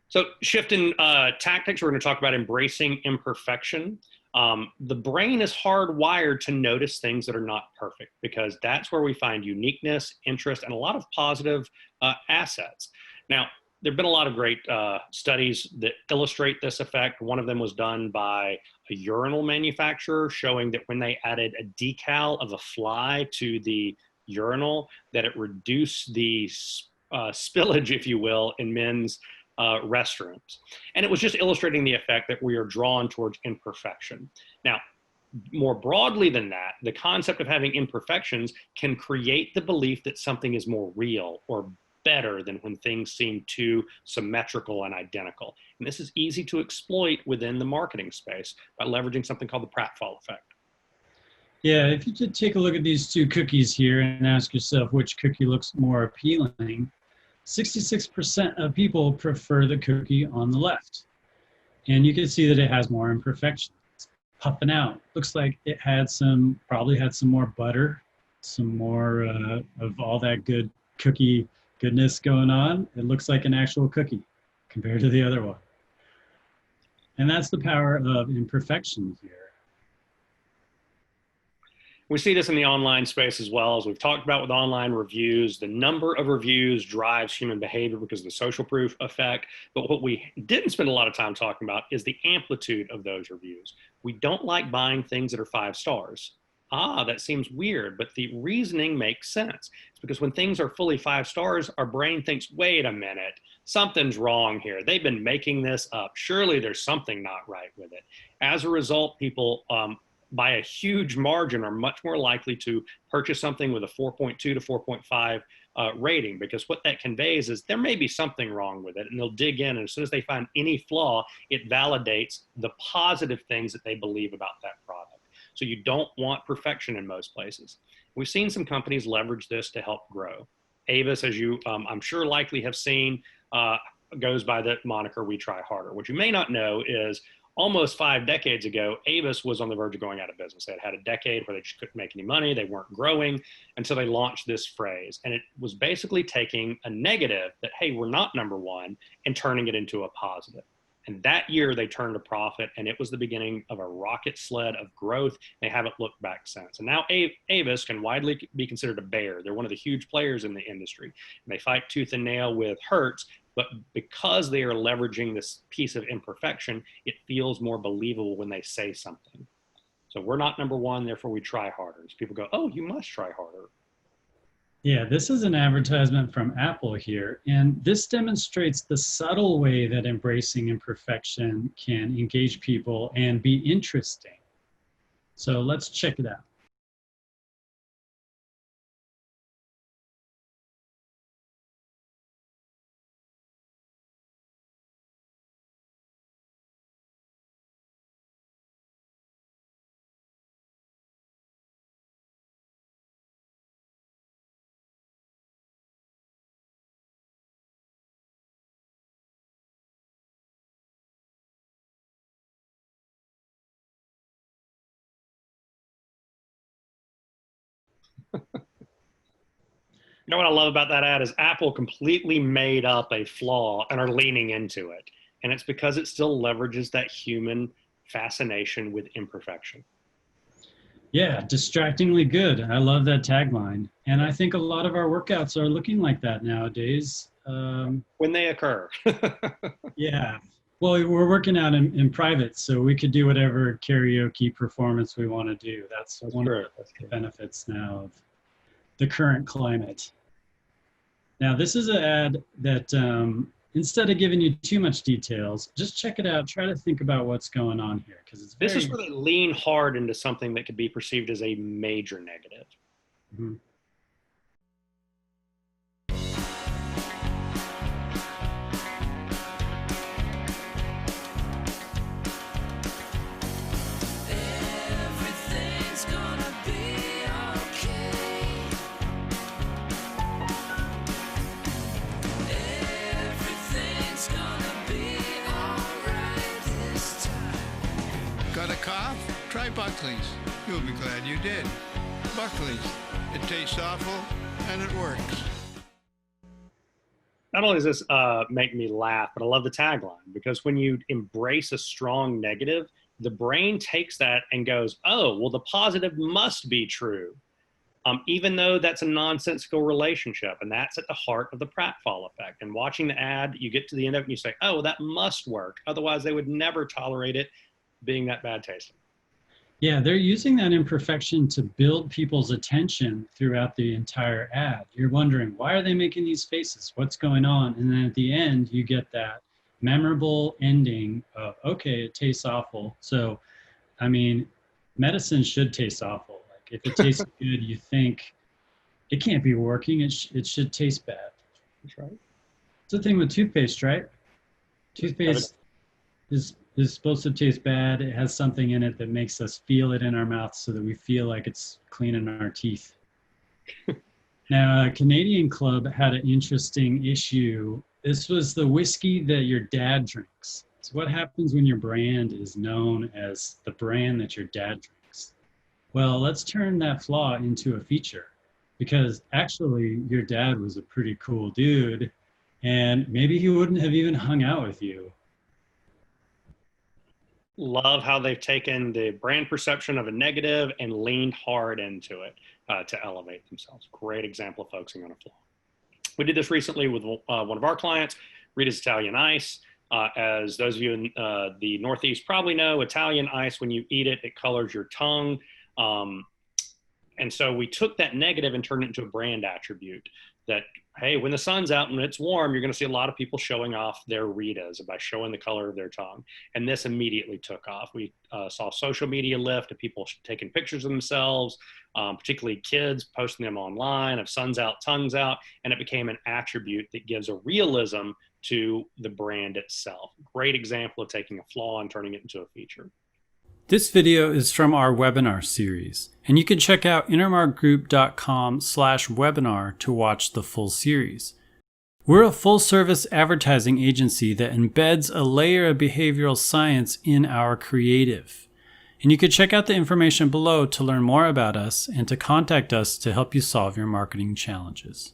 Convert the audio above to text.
So, shifting tactics, we're going to talk about embracing imperfection. The brain is hardwired to notice things that are not perfect because that's where we find uniqueness, interest, and a lot of positive assets. Now, there have been a lot of great studies that illustrate this effect. One of them was done by a urinal manufacturer showing that when they added a decal of a fly to the urinal, that it reduced the spillage, if you will, in men's restrooms. And it was just illustrating the effect that we are drawn towards imperfection. Now, more broadly than that, the concept of having imperfections can create the belief that something is more real or better than when things seem too symmetrical and identical. And this is easy to exploit within the marketing space by leveraging something called the Pratfall effect. Yeah, if you could take a look at these two cookies here and ask yourself which cookie looks more appealing, 66% of people prefer the cookie on the left. And you can see that it has more imperfections. Puffing out. Looks like it had probably had some more butter, some more of all that good cookie goodness going on. It looks like an actual cookie compared to the other one. And that's the power of imperfection here. We see this in the online space as well. As we've talked about with online reviews, the number of reviews drives human behavior because of the social proof effect. But what we didn't spend a lot of time talking about is the amplitude of those reviews. We don't like buying things that are 5 stars. That seems weird, but the reasoning makes sense. It's because when things are fully 5 stars, our brain thinks, wait a minute, something's wrong here. They've been making this up. Surely there's something not right with it. As a result, people by a huge margin are much more likely to purchase something with a 4.2 to 4.5 rating, because what that conveys is there may be something wrong with it, and they'll dig in, and as soon as they find any flaw, it validates the positive things that they believe about that product. So you don't want perfection in most places. We've seen some companies leverage this to help grow. Avis, as you I'm sure likely have seen, goes by the moniker "We Try Harder." What you may not know is almost 5 decades ago, Avis was on the verge of going out of business. They had had a decade where they just couldn't make any money. They weren't growing until they launched this phrase. And it was basically taking a negative that, hey, we're not number one, and turning it into a positive. And that year they turned a profit, and it was the beginning of a rocket sled of growth. They haven't looked back since. And now Avis can widely be considered a bear. They're one of the huge players in the industry. And they fight tooth and nail with Hertz, but because they are leveraging this piece of imperfection, it feels more believable when they say something. So we're not number one, therefore we try harder. So people go, oh, you must try harder. Yeah, this is an advertisement from Apple here, and this demonstrates the subtle way that embracing imperfection can engage people and be interesting. So let's check it out. You know what I love about that ad is Apple completely made up a flaw and are leaning into it. And it's because it still leverages that human fascination with imperfection. Yeah, distractingly good. I love that tagline. And I think a lot of our workouts are looking like that nowadays. When they occur. Yeah. Well, we're working out in private, so we could do whatever karaoke performance we want to do. That's one true. of the benefits now of the current climate. Now, this is an ad that instead of giving you too much details, just check it out. Try to think about what's going on here, because it's This is where they lean hard into something that could be perceived as a major negative. Mm-hmm. Got a cough? Try Buckley's. You'll be glad you did. Buckley's. It tastes awful, and it works. Not only does this make me laugh, but I love the tagline, because when you embrace a strong negative, the brain takes that and goes, oh, well, the positive must be true, even though that's a nonsensical relationship. And that's at the heart of the pratfall effect. And watching the ad, you get to the end of it and you say, oh, well, that must work. Otherwise, they would never tolerate it being that bad tasting. Yeah, they're using that imperfection to build people's attention throughout the entire ad. You're wondering, why are they making these faces? What's going on? And then at the end, you get that memorable ending of, okay, it tastes awful. So, I mean, medicine should taste awful. Like if it tastes good, you think it can't be working. It should taste bad. That's right. It's the thing with toothpaste, right? Toothpaste is supposed to taste bad. It has something in it that makes us feel it in our mouth so that we feel like it's cleaning our teeth. Now, a Canadian club had an interesting issue. This was the whiskey that your dad drinks. So what happens when your brand is known as the brand that your dad drinks? Well, let's turn that flaw into a feature, because actually your dad was a pretty cool dude, and maybe he wouldn't have even hung out with you. Love how they've taken the brand perception of a negative and leaned hard into it to elevate themselves. Great example of focusing on a flaw. We did this recently with one of our clients, Rita's Italian Ice. As those of you in the Northeast probably know, Italian ice, when you eat it, it colors your tongue. And so we took that negative and turned it into a brand attribute that, hey, when the sun's out and it's warm, you're going to see a lot of people showing off their Ritas by showing the color of their tongue. And this immediately took off. We saw social media lift of people taking pictures of themselves, particularly kids posting them online of sun's out, tongue's out, and it became an attribute that gives a realism to the brand itself. Great example of taking a flaw and turning it into a feature. This video is from our webinar series, and you can check out intermarkgroup.com/webinar to watch the full series. We're a full-service advertising agency that embeds a layer of behavioral science in our creative. And you can check out the information below to learn more about us and to contact us to help you solve your marketing challenges.